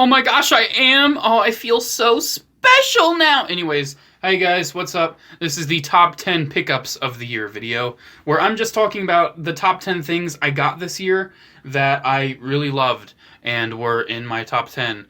Oh my gosh, I am! Oh, I feel so special now! Anyways, hey guys, what's up? This is the top 10 pickups of the year video, where I'm just talking about the top 10 things I got this year that I really loved and were in my top 10.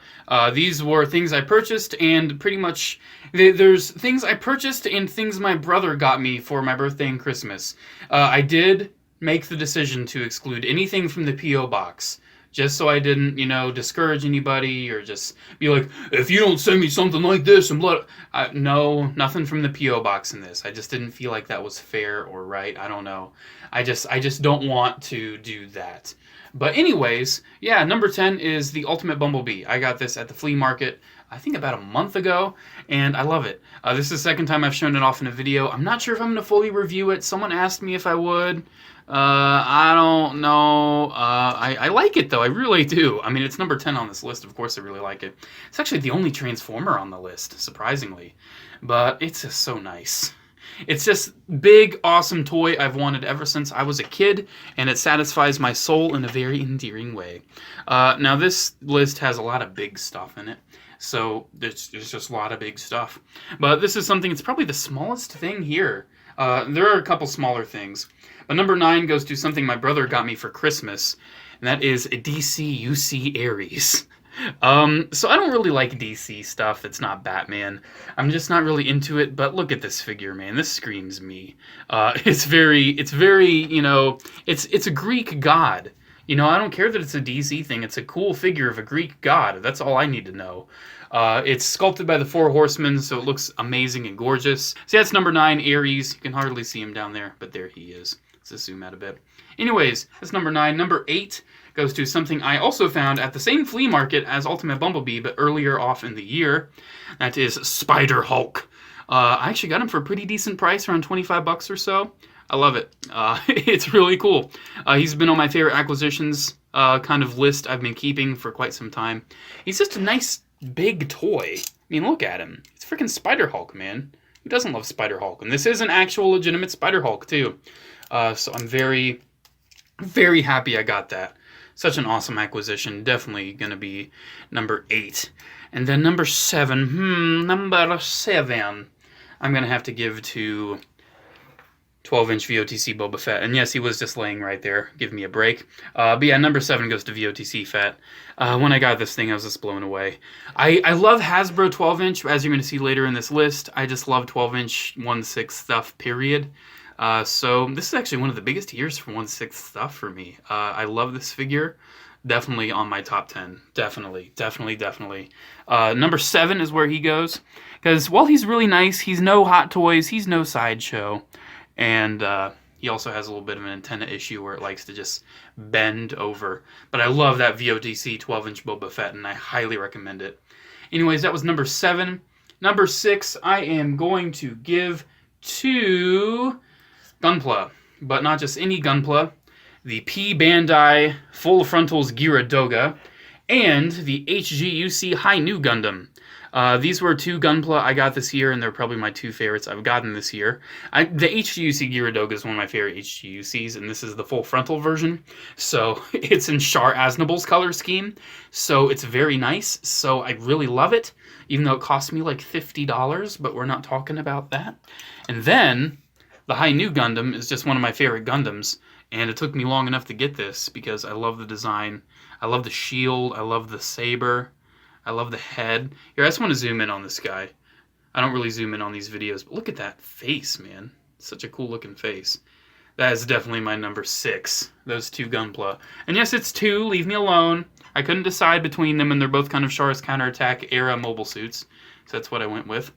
These were things I purchased, and pretty much there's things I purchased and things my brother got me for my birthday and Christmas. I did make the decision to exclude anything from the P.O. box, just so I didn't, discourage anybody or just be like, if you don't send me something like this and blood. No, nothing from the P.O. box in this. I just didn't feel like that was fair or right. I don't know. I just don't want to do that. But anyways, yeah, number 10 is the Ultimate Bumblebee. I got this at the flea market, I think about a month ago, and I love it. This is the second time I've shown it off in a video. I'm not sure if I'm going to fully review it. Someone asked me if I would. I don't know. I like it, though. I really do. I mean, it's number 10 on this list. Of course I really like it. It's actually the only Transformer on the list, surprisingly. But it's just so nice. It's just big, awesome toy I've wanted ever since I was a kid, and it satisfies my soul in a very endearing way. Now, this list has a lot of big stuff in it, so there's just a lot of big stuff. But this is something, it's probably the smallest thing here. There are a couple smaller things. But number 9 goes to something my brother got me for Christmas, and that is a DCUC Ares. So I don't really like DC stuff that's not Batman. I'm just not really into it, but look at this figure, man. This screams me. It's very, it's a Greek god. I don't care that it's a DC thing. It's a cool figure of a Greek god. That's all I need to know. It's sculpted by the Four Horsemen, so it looks amazing and gorgeous. So that's number 9, Ares. You can hardly see him down there, but there he is. Let's just zoom out a bit. Anyways, that's number 9. Number 8 goes to something I also found at the same flea market as Ultimate Bumblebee, but earlier off in the year. That is Spider-Hulk. I actually got him for a pretty decent price, around 25 bucks or so. I love it. It's really cool. He's been on my favorite acquisitions kind of list I've been keeping for quite some time. He's just a nice, big toy. I mean, look at him. It's freaking Spider-Hulk, man. Who doesn't love Spider-Hulk? And this is an actual, legitimate Spider-Hulk, too. So I'm very, very happy I got that. Such an awesome acquisition. Definitely going to be number 8. And then number 7. Number 7. I'm going to have to give to 12-inch VOTC Boba Fett. And yes, he was just laying right there. Give me a break. But yeah, number 7 goes to VOTC Fett. When I got this thing, I was just blown away. I love Hasbro 12-inch, as you're going to see later in this list. I just love 12-inch 1/6 stuff, period. So this is actually one of the biggest years for 1/6 stuff for me. I love this figure. Definitely on my top 10. Definitely. Number 7 is where he goes. Because while he's really nice, he's no Hot Toys, he's no Sideshow. And he also has a little bit of an antenna issue where it likes to just bend over. But I love that VOTC 12-inch Boba Fett, and I highly recommend it. Anyways, that was number 7. Number 6, I am going to give to Gunpla, but not just any Gunpla, the P. Bandai Full Frontals Gyaradoga, and the HGUC High New Gundam. These were 2 Gunpla I got this year, and they're probably my 2 favorites I've gotten this year. The HGUC Gyaradoga is one of my favorite HGUCs, and this is the full frontal version. So it's in Char Aznable's color scheme, so it's very nice. So I really love it, even though it cost me like $50, but we're not talking about that. And then the High New Gundam is just one of my favorite Gundams, and it took me long enough to get this because I love the design. I love the shield. I love the saber. I love the head. Here, I just want to zoom in on this guy. I don't really zoom in on these videos, but look at that face, man. Such a cool looking face. That is definitely my number 6, those 2 Gunpla. And yes, it's 2, leave me alone. I couldn't decide between them, and they're both kind of Char's Counterattack era mobile suits, so that's what I went with.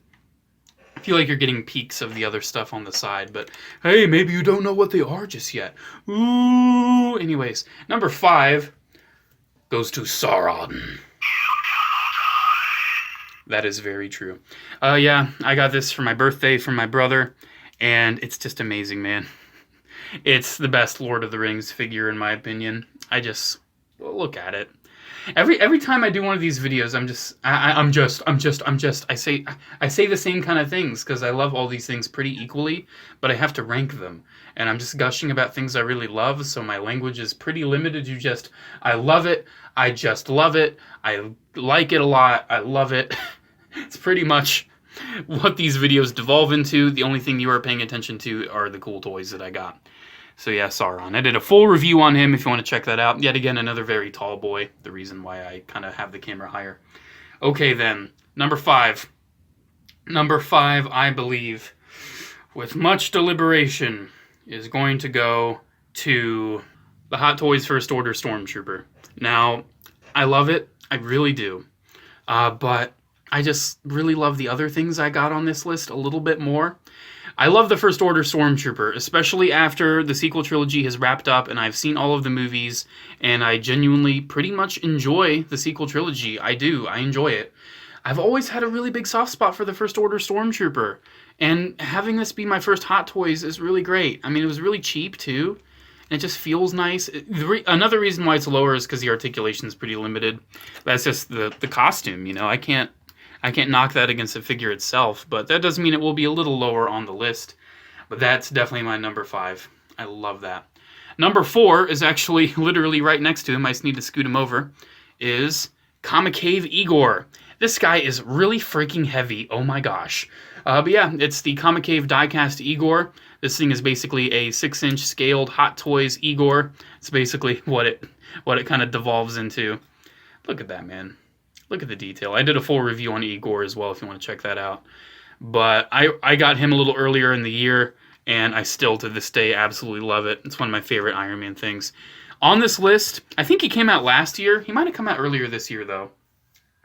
I feel like you're getting peeks of the other stuff on the side, but hey, maybe you don't know what they are just yet. Ooh. Anyways, number 5 goes to Sauron. That is very true. Yeah, I got this for my birthday from my brother, and it's just amazing, man. It's the best Lord of the Rings figure, in my opinion. Look at it. Every time I do one of these videos, I say the same kind of things because I love all these things pretty equally, but I have to rank them. And I'm just gushing about things I really love, so my language is pretty limited to just, I love it, I just love it, I like it a lot, I love it. It's pretty much what these videos devolve into. The only thing you are paying attention to are the cool toys that I got. So yeah, Sauron. I did a full review on him if you want to check that out. Yet again, another very tall boy. The reason why I kind of have the camera higher. Okay then, number 5. Number 5, I believe, with much deliberation, is going to go to the Hot Toys First Order Stormtrooper. Now, I love it. I really do. But I just really love the other things I got on this list a little bit more. I love the First Order Stormtrooper, especially after the sequel trilogy has wrapped up and I've seen all of the movies, and I genuinely pretty much enjoy the sequel trilogy. I do. I enjoy it. I've always had a really big soft spot for the First Order Stormtrooper, and having this be my first Hot Toys is really great. I mean, it was really cheap, too, and it just feels nice. Another reason why it's lower is because the articulation is pretty limited. That's just the costume, you know. I can't knock that against the figure itself, but that does mean it will be a little lower on the list. But that's definitely my number 5. I love that. Number 4 is actually literally right next to him. I just need to scoot him over. Is Comic Cave Igor. This guy is really freaking heavy. Oh my gosh. But yeah, it's the Comic Cave diecast Igor. This thing is basically a 6-inch scaled Hot Toys Igor. It's basically what it kind of devolves into. Look at that, man. Look at the detail. I did a full review on Igor as well if you want to check that out. But I got him a little earlier in the year, and I still to this day absolutely love it. It's one of my favorite Iron Man things. On this list, I think he came out last year. He might have come out earlier this year, though.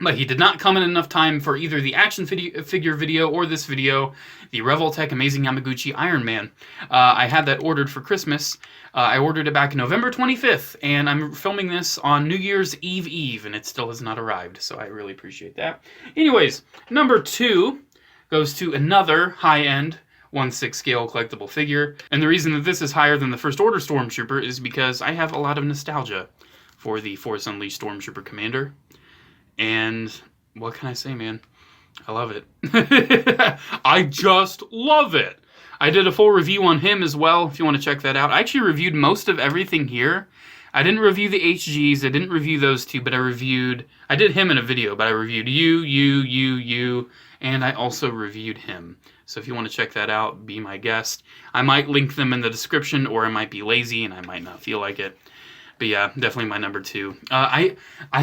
But he did not come in enough time for either the action figure video or this video, the Revoltech Amazing Yamaguchi Iron Man. I had that ordered for Christmas. I ordered it back November 25th, and I'm filming this on New Year's Eve, and it still has not arrived, so I really appreciate that. Anyways, number 2 goes to another high-end 1/6 scale collectible figure, and the reason that this is higher than the First Order Stormtrooper is because I have a lot of nostalgia for the Force Unleashed Stormtrooper Commander. And what can I say, man? I love it. I just love it. I did a full review on him as well, if you want to check that out. I actually reviewed most of everything here. I didn't review the HGs. I didn't review those two, but I did him in a video, but I reviewed you, and I also reviewed him. So if you want to check that out, be my guest. I might link them in the description, or I might be lazy and I might not feel like it. But yeah, definitely my number 2. I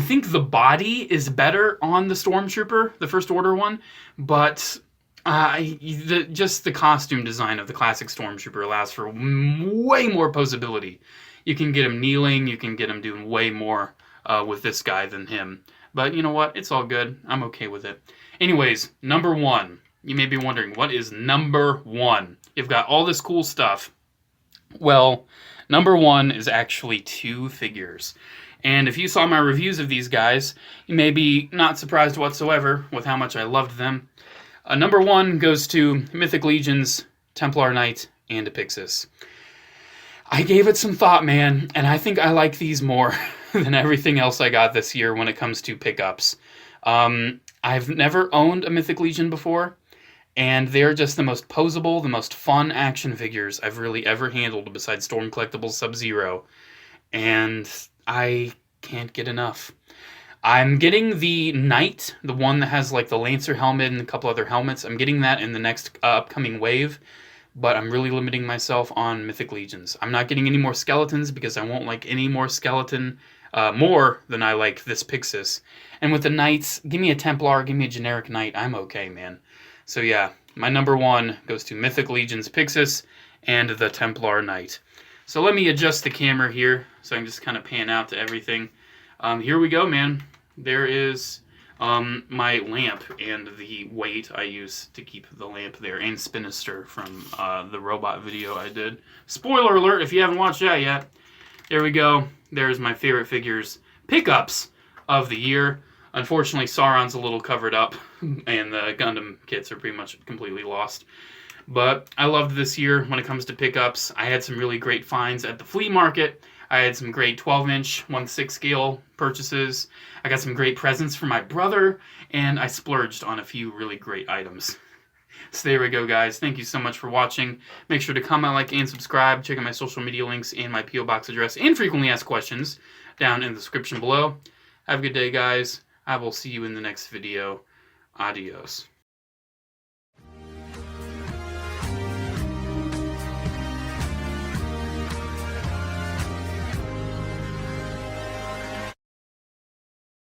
think the body is better on the Stormtrooper, the First Order one, but just the costume design of the classic Stormtrooper allows for way more posability. You can get him kneeling, you can get him doing way more with this guy than him. But you know what? It's all good. I'm okay with it. Anyways, number 1. You may be wondering, what is number 1? You've got all this cool stuff. Well, number 1 is actually 2 figures. And if you saw my reviews of these guys, you may be not surprised whatsoever with how much I loved them. Number 1 goes to Mythic Legions, Templar Knight, and Apixis. I gave it some thought, man, and I think I like these more than everything else I got this year when it comes to pickups. I've never owned a Mythic Legion before, and they're just the most posable, the most fun action figures I've really ever handled besides Storm Collectibles Sub-Zero. And I can't get enough. I'm getting the Knight, the one that has like the Lancer helmet and a couple other helmets. I'm getting that in the next upcoming wave, but I'm really limiting myself on Mythic Legions. I'm not getting any more skeletons because I won't like any more skeleton more than I like this Pixis. And with the Knights, give me a Templar, give me a generic Knight. I'm okay, man. So yeah, my number 1 goes to Mythic Legions Pixis and the Templar Knight. So let me adjust the camera here so I can just kind of pan out to everything. Here we go, man. There is my lamp and the weight I use to keep the lamp there, and Spinister from the robot video I did. Spoiler alert if you haven't watched that yet. There we go. There's my favorite figures pickups of the year. Unfortunately, Sauron's a little covered up, and the Gundam kits are pretty much completely lost. But I loved this year when it comes to pickups. I had some really great finds at the flea market. I had some great 12-inch 1/6 scale purchases. I got some great presents for my brother, and I splurged on a few really great items. So there we go, guys. Thank you so much for watching. Make sure to comment, like, and subscribe. Check out my social media links and my P.O. Box address and frequently asked questions down in the description below. Have a good day, guys. I will see you in the next video. Adios.